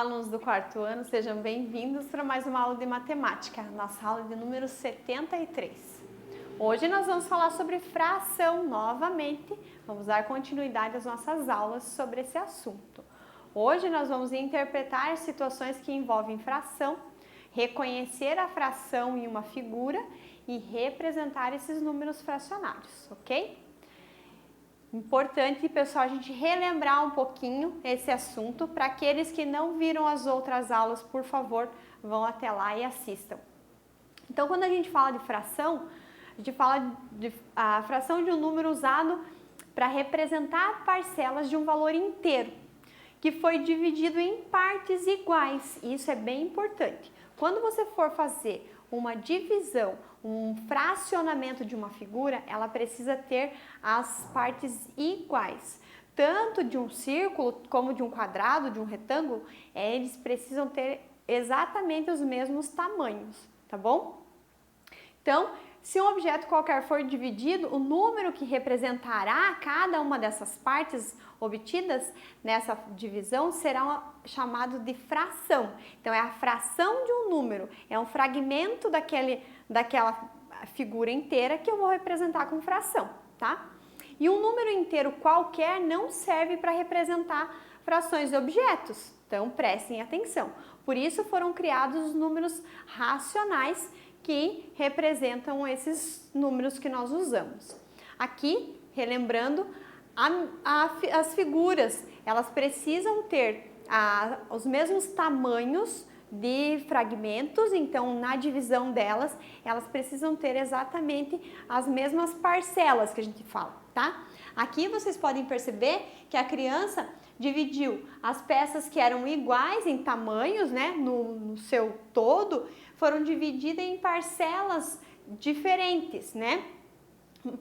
alunos do quarto ano, sejam bem-vindos para mais uma aula de matemática, nossa aula de número 73. Hoje nós vamos falar sobre fração novamente, vamos dar continuidade às nossas aulas sobre esse assunto. Hoje nós vamos interpretar situações que envolvem fração, reconhecer a fração em uma figura e representar esses números fracionários, ok? Importante, pessoal, a gente relembrar um pouquinho esse assunto. Para aqueles que não viram as outras aulas, por favor, vão até lá e assistam. Então, quando a gente fala de fração, a gente fala de a fração de um número usado para representar parcelas de um valor inteiro, que foi dividido em partes iguais. Isso é bem importante. Quando você for fazer uma divisão, um fracionamento de uma figura, ela precisa ter as partes iguais. Tanto de um círculo, como de um quadrado, de um retângulo, eles precisam ter exatamente os mesmos tamanhos, tá bom? Então, se um objeto qualquer for dividido, o número que representará cada uma dessas partes obtidas nessa divisão será chamado de fração. Então, é a fração de um número, é um fragmento daquela figura inteira que eu vou representar com fração, tá? E um número inteiro qualquer não serve para representar frações de objetos, então prestem atenção. Por isso foram criados os números racionais que representam esses números que nós usamos. Aqui, relembrando, as figuras, elas precisam ter os mesmos tamanhos de fragmentos, então na divisão delas, elas precisam ter exatamente as mesmas parcelas que a gente fala, tá? Aqui vocês podem perceber que a criança dividiu as peças que eram iguais em tamanhos, né, no seu todo, foram divididas em parcelas diferentes, né?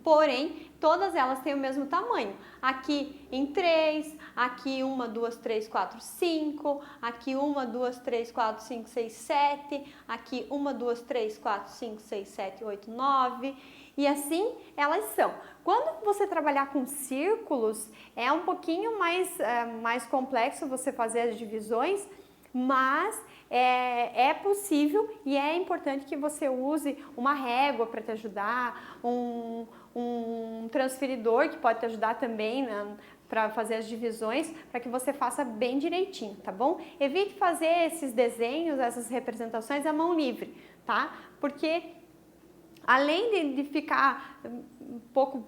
Porém, todas elas têm o mesmo tamanho. Aqui em 3, aqui 1, 2, 3, 4, 5, aqui 1, 2, 3, 4, 5, 6, 7, aqui 1, 2, 3, 4, 5, 6, 7, 8, 9, e assim elas são. Quando você trabalhar com círculos, é um pouquinho mais complexo você fazer as divisões, mas é possível e é importante que você use uma régua para te ajudar, um transferidor que pode te ajudar também, né, para fazer as divisões, para que você faça bem direitinho, tá bom? Evite fazer esses desenhos, essas representações à mão livre, tá? Porque além de ficar um pouco...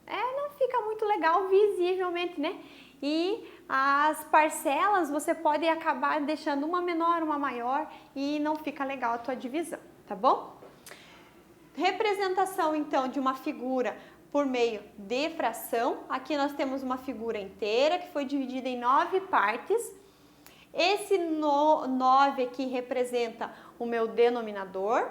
não fica muito legal visivelmente, né? E as parcelas você pode acabar deixando uma menor, uma maior e não fica legal a tua divisão, tá bom? Representação então de uma figura por meio de fração. Aqui nós temos uma figura inteira que foi dividida em 9 partes. Esse 9 aqui representa o meu denominador,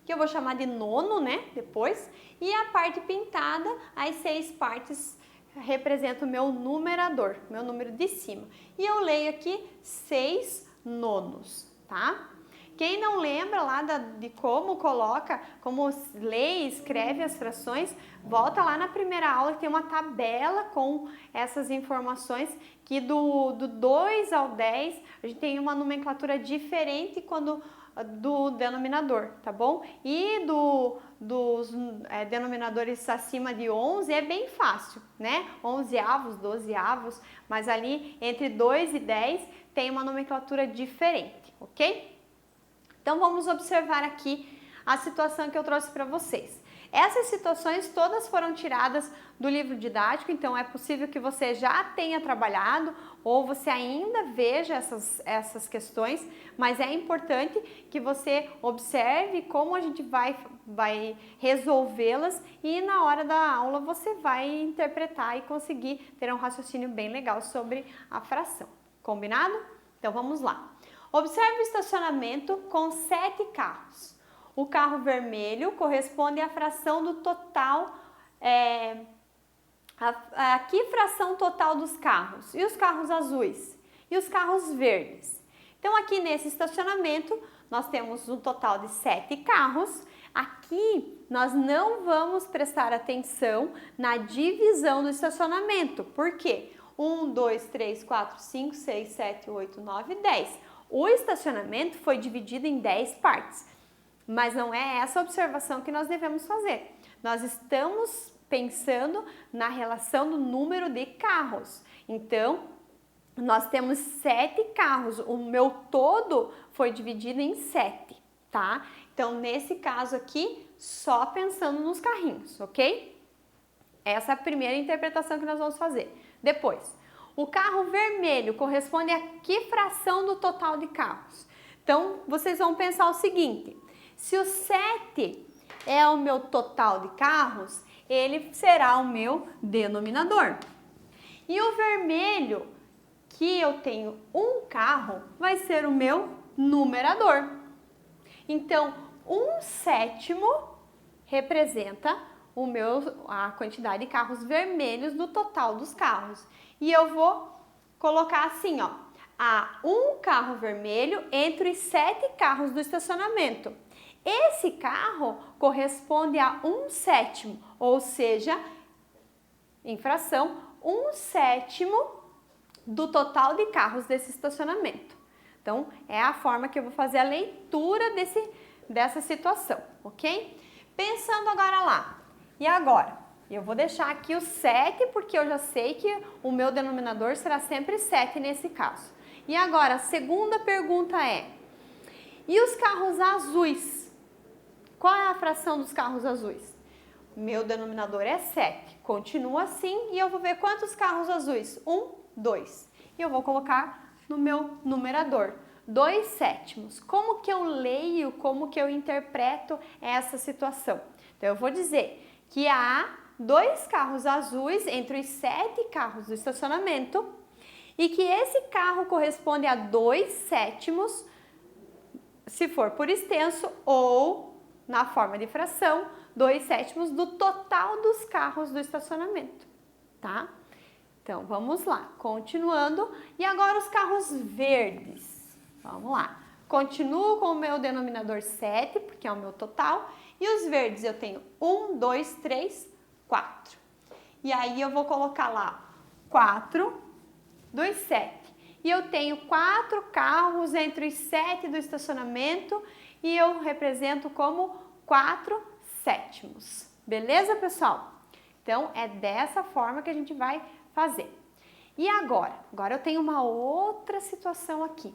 que eu vou chamar de nono, né, depois. E a parte pintada, as 6 partes representa o meu numerador, meu número de cima. E eu leio aqui 6 nonos, tá? Quem não lembra lá de como coloca, como lê e escreve as frações, volta lá na primeira aula que tem uma tabela com essas informações que do 2 ao 10 a gente tem uma nomenclatura diferente do denominador, tá bom? E dos denominadores acima de 11 é bem fácil, né? 11avos, 12avos, mas ali entre 2 e 10 tem uma nomenclatura diferente, ok? Então vamos observar aqui a situação que eu trouxe para vocês. Essas situações todas foram tiradas do livro didático, então é possível que você já tenha trabalhado ou você ainda veja essas questões, mas é importante que você observe como a gente vai resolvê-las e na hora da aula você vai interpretar e conseguir ter um raciocínio bem legal sobre a fração. Combinado? Então vamos lá. Observe o estacionamento com 7 carros. O carro vermelho corresponde à fração do total, aqui fração total dos carros, e os carros azuis, e os carros verdes. Então aqui nesse estacionamento nós temos um total de 7 carros. Aqui nós não vamos prestar atenção na divisão do estacionamento, por quê? 1, 2, 3, 4, 5, 6, 7, 8, 9, 10. O estacionamento foi dividido em 10 partes, mas não é essa observação que nós devemos fazer. Nós estamos pensando na relação do número de carros. Então, nós temos 7 carros, o meu todo foi dividido em 7, tá? Então, nesse caso aqui, só pensando nos carrinhos, ok? Essa é a primeira interpretação que nós vamos fazer. Depois, o carro vermelho corresponde a que fração do total de carros? Então, vocês vão pensar o seguinte, se o 7 é o meu total de carros, ele será o meu denominador. E o vermelho, que eu tenho um carro, vai ser o meu numerador. Então, 1/7 representa a quantidade de carros vermelhos do total dos carros. E eu vou colocar assim, ó, há um carro vermelho entre os 7 carros do estacionamento. Esse carro corresponde a 1/7, ou seja, em fração, 1/7 do total de carros desse estacionamento. Então, é a forma que eu vou fazer a leitura dessa situação, ok? Pensando agora lá, e agora? Eu vou deixar aqui o 7, porque eu já sei que o meu denominador será sempre 7 nesse caso. E agora, a segunda pergunta é, e os carros azuis? Qual é a fração dos carros azuis? Meu denominador é 7, continua assim e eu vou ver quantos carros azuis? 1, 2. E eu vou colocar no meu numerador, 2/7. Como que eu leio, como que eu interpreto essa situação? Então, eu vou dizer que há 2 carros azuis entre os 7 carros do estacionamento e que esse carro corresponde a 2/7, se for por extenso, ou na forma de fração, 2/7 do total dos carros do estacionamento, tá? Então, vamos lá, continuando. E agora os carros verdes. Vamos lá. Continuo com o meu denominador 7, porque é o meu total. E os verdes eu tenho 1, 2, 3, 4. E aí eu vou colocar lá 4 dos 7. E eu tenho 4 carros entre os 7 do estacionamento e eu represento como 4/7. Beleza, pessoal? Então, é dessa forma que a gente vai fazer. E agora? Agora eu tenho uma outra situação aqui.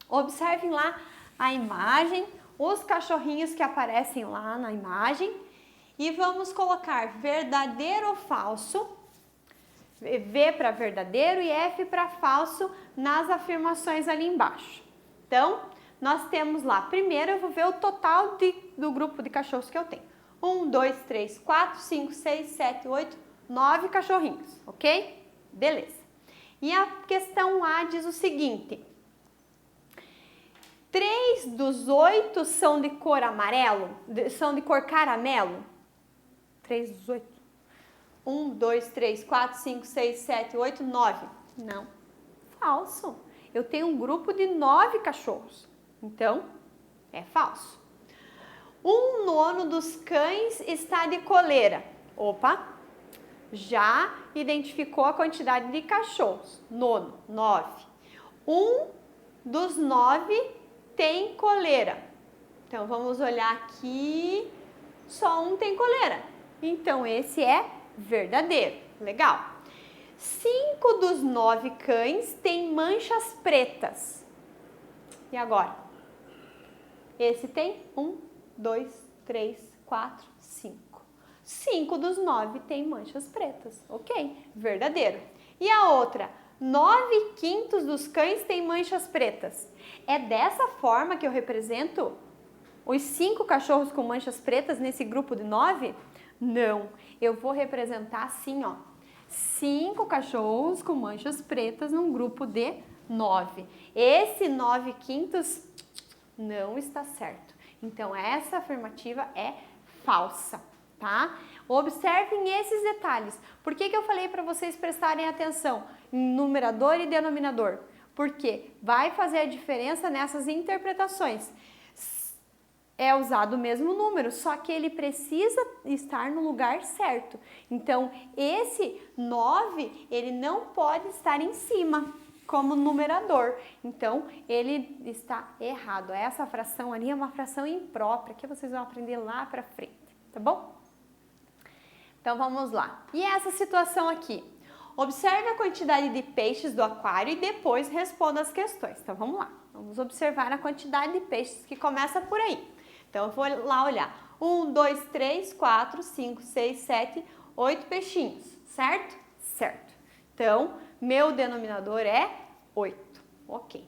Observem lá a imagem, os cachorrinhos que aparecem lá na imagem e vamos colocar verdadeiro ou falso, V para verdadeiro e F para falso nas afirmações ali embaixo. Então, nós temos lá, primeiro eu vou ver o total do grupo de cachorros que eu tenho. 1, 2, 3, 4, 5, 6, 7, 8, 9 cachorrinhos, ok? Beleza. E a questão A diz o seguinte, 3 dos 8 são de cor amarelo, são de cor caramelo? 3 dos 8? 1, 2, 3, 4, 5, 6, 7, 8, 9. Não, falso. Eu tenho um grupo de 9 cachorros, então é falso. 1/9 dos cães está de coleira. Opa, já identificou a quantidade de cachorros. Nono, 9. 1 dos 9 tem coleira. Então, vamos olhar aqui. Só um tem coleira. Então, esse é verdadeiro. Legal. 5 dos 9 cães têm manchas pretas. E agora? Esse tem 1, 2, 3, 4, 5. 5 dos 9 tem manchas pretas. Ok, verdadeiro. E a outra? 9/5 dos cães têm manchas pretas. É dessa forma que eu represento os 5 cachorros com manchas pretas nesse grupo de 9? Não, eu vou representar assim, ó. 5 cachorros com manchas pretas num grupo de 9. Esse 9/5 não está certo. Então, essa afirmativa é falsa, tá? Observem esses detalhes. Por que eu falei para vocês prestarem atenção em numerador e denominador? Porque vai fazer a diferença nessas interpretações. é usado o mesmo número, só que ele precisa estar no lugar certo. Então, esse 9, ele não pode estar em cima como numerador. Então, ele está errado. Essa fração ali é uma fração imprópria, que vocês vão aprender lá pra frente, tá bom? Então, vamos lá. E essa situação aqui? Observe a quantidade de peixes do aquário e depois responda as questões. Então, vamos lá. Vamos observar a quantidade de peixes que começa por aí. Então, eu vou lá olhar. 1, 2, 3, 4, 5, 6, 7, 8 peixinhos, certo? Certo. Então, meu denominador é 8. Ok.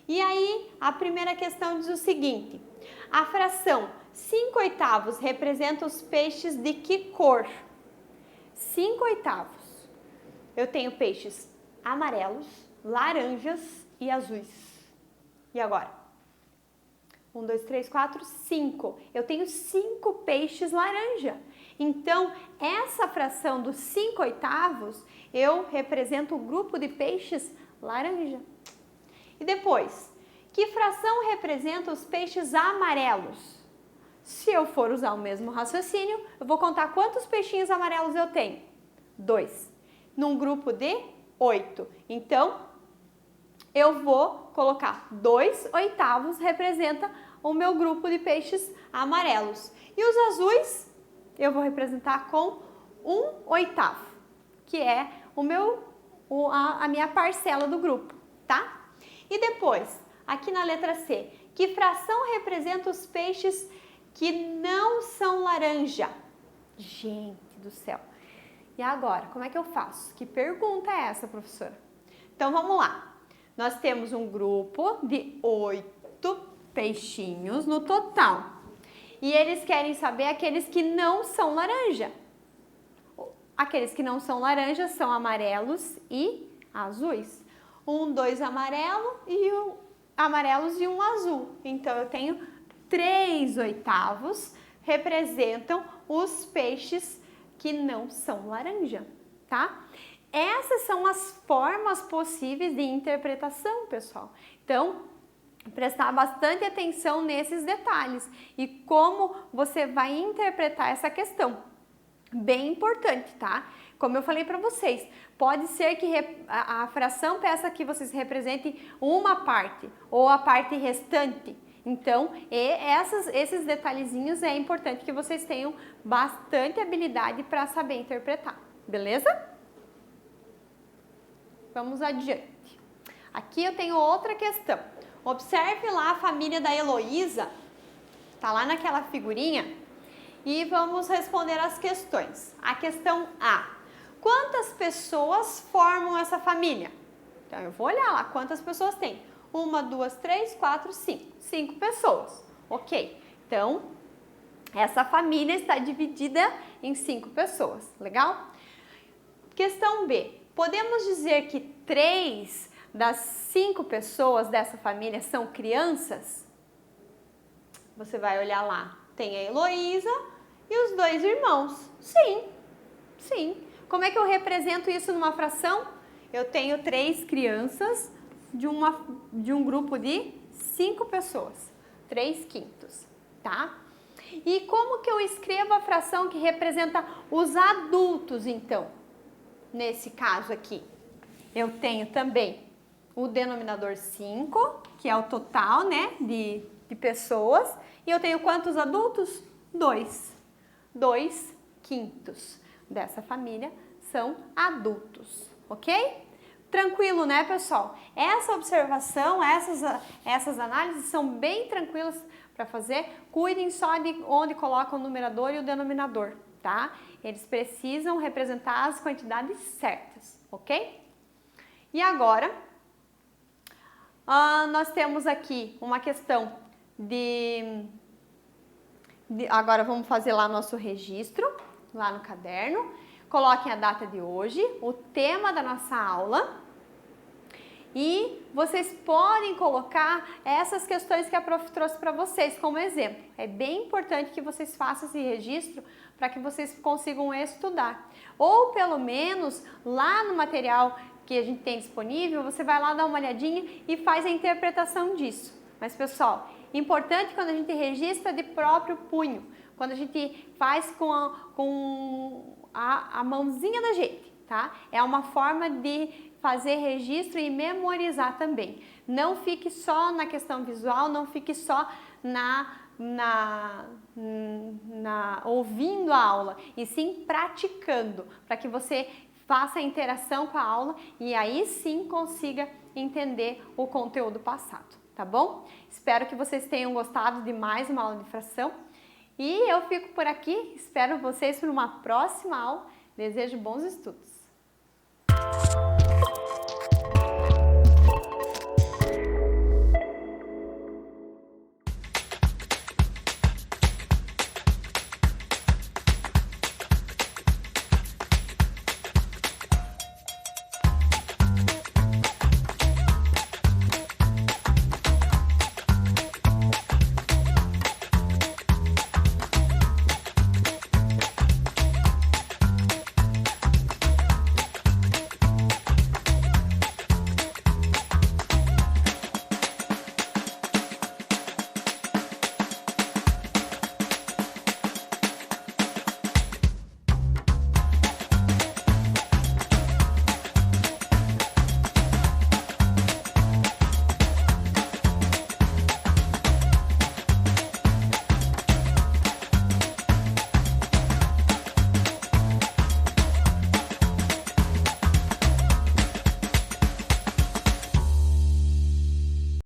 E aí, a primeira questão diz o seguinte. A fração 5/8 representa os peixes de que cor? 5/8. Eu tenho peixes amarelos, laranjas e azuis. E agora? 1, 2, 3, 4, 5. Eu tenho 5 peixes laranja. Então, essa fração dos 5/8, eu represento o grupo de peixes laranja. E depois, que fração representa os peixes amarelos? Se eu for usar o mesmo raciocínio, eu vou contar quantos peixinhos amarelos eu tenho. 2. Num grupo de 8. Então, eu vou colocar 2/8 representa o meu grupo de peixes amarelos. E os azuis, eu vou representar com 1/8, que é a minha parcela do grupo, tá? E depois, aqui na letra C, que fração representa os peixes que não são laranja? Gente do céu! E agora, como é que eu faço? Que pergunta é essa, professora? Então, vamos lá. Nós temos um grupo de 8 peixinhos no total. E eles querem saber aqueles que não são laranja. Aqueles que não são laranja são amarelos e azuis. 1, 2 amarelos e um azul. Então, eu tenho 3/8 representam os peixes que não são laranja, tá? Essas são as formas possíveis de interpretação, pessoal. Então, prestar bastante atenção nesses detalhes e como você vai interpretar essa questão. Bem importante, tá? Como eu falei para vocês, pode ser que a fração peça que vocês representem uma parte ou a parte restante. Então, esses detalhezinhos é importante que vocês tenham bastante habilidade para saber interpretar, beleza? Vamos adiante. Aqui eu tenho outra questão. Observe lá a família da Heloísa, tá lá naquela figurinha, e vamos responder as questões. A questão A. Quantas pessoas formam essa família? Então, eu vou olhar lá quantas pessoas tem. 1, 2, 3, 4, 5. 5 pessoas. Ok. Então, essa família está dividida em 5 pessoas. Legal? Questão B. Podemos dizer que 3 das 5 pessoas dessa família são crianças? Você vai olhar lá. Tem a Heloísa e os 2 irmãos. Sim. Sim. Como é que eu represento isso numa fração? Eu tenho 3 crianças de um grupo de 5 pessoas. 3/5, tá? E como que eu escrevo a fração que representa os adultos, então? Nesse caso aqui, eu tenho também o denominador 5, que é o total, né, de pessoas. E eu tenho quantos adultos? 2. 2/5 dessa família são adultos, ok? Tranquilo, né, pessoal? Essa observação, essas análises são bem tranquilas para fazer. Cuidem só de onde colocam o numerador e o denominador, tá? Eles precisam representar as quantidades certas, ok? E agora, nós temos aqui uma questão agora vamos fazer lá nosso registro, lá no caderno. Coloquem a data de hoje, o tema da nossa aula e vocês podem colocar essas questões que a prof trouxe para vocês como exemplo. É bem importante que vocês façam esse registro para que vocês consigam estudar. Ou pelo menos lá no material que a gente tem disponível, você vai lá dar uma olhadinha e faz a interpretação disso. Mas pessoal, Importante quando a gente registra de próprio punho, quando a gente faz com a mãozinha da gente, tá? É uma forma de fazer registro e memorizar também. Não fique só na questão visual, não fique só ouvindo a aula, e sim praticando, para que você faça a interação com a aula e aí sim consiga entender o conteúdo passado, tá bom? Espero que vocês tenham gostado de mais uma aula de fração e eu fico por aqui, espero vocês para uma próxima aula. Desejo bons estudos!